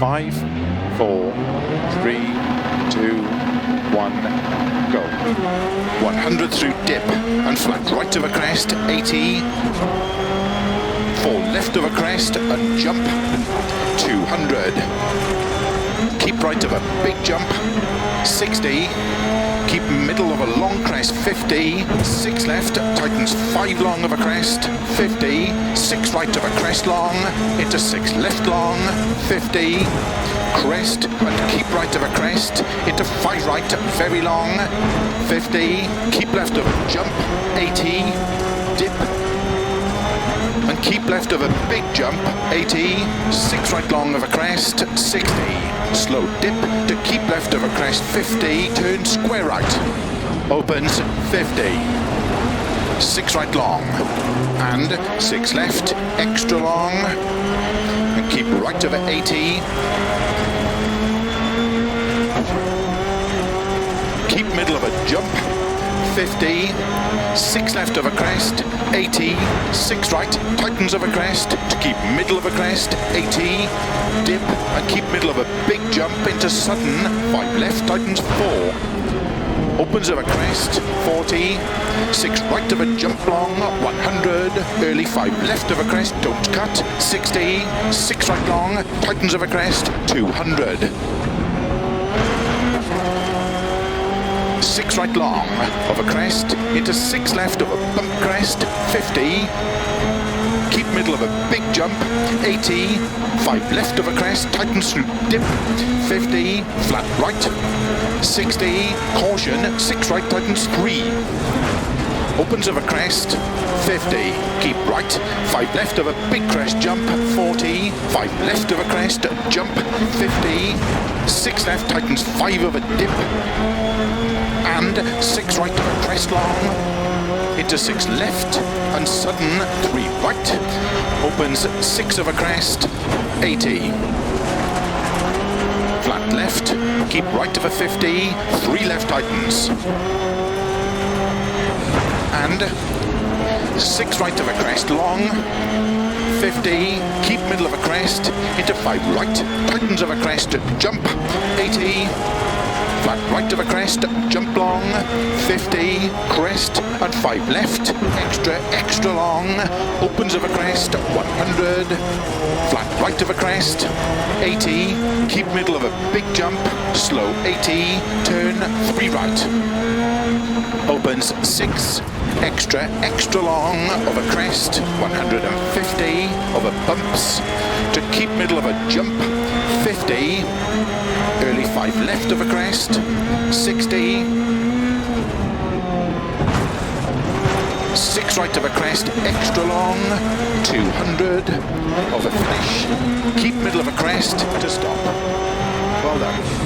5, 4, 3, 2, 1, go. 100 through dip and flat right of a crest, 80. 4 left of a crest and jump, 200. Keep right of a big jump, 60. Keep middle of a long crest, 50. 6 left, tightens 5 long of a crest, 50. 6 right of a crest long, into 6 left long, 50. Crest and keep right of a crest, into 5 right, very long, 50. Keep left of a jump, 80. Dip. And keep left of a big jump, 80. 6 right long of a crest, 60. Slow dip to keep left of a crest, 50. Turn square right. Opens, 50. 6 right long. And 6 left, extra long. And keep right of a 80. Keep middle of a jump, 50. 6 left of a crest, 80. 6 right, tightens of a crest to keep middle of a crest, 80. Dip and keep middle of a big jump into sudden, 5 left, tightens 4. Opens of a crest, 40. 6 right of a jump long, 100. Early 5 left of a crest, don't cut, 60. 6 right long, tightens of a crest, 200. 6 right long of a crest, into 6 left of a bump crest, 50. Keep middle of a big jump, 80. 5 left of a crest, tightens through dip, 50. Flat right, 60. Caution, 6 right, tightens 3. Opens of a crest, 50. Keep right, 5 left of a big crest jump, 40. 5 left of a crest jump, 50. 6 left, tightens 5 of a dip. And 6 right of a crest long, into 6 left, and sudden 3 right, opens 6 of a crest, 80. Flat left, keep right of a 50, 3 left tightens. And 6 right of a crest long, 50, keep middle of a crest, into 5 right, tightens of a crest, jump, 80. Flat right of a crest, jump long, 50, crest, and 5 left, extra long, opens of a crest, 100, flat right of a crest, 80, keep middle of a big jump, slow 80, turn 3 right, opens 6, extra long of a crest, 150, of a bumps, to keep middle of a jump, 50, early 5 left of a crest, 60, 6 right of a crest, extra long, 200, of a finish, keep middle of a crest to stop. Well done.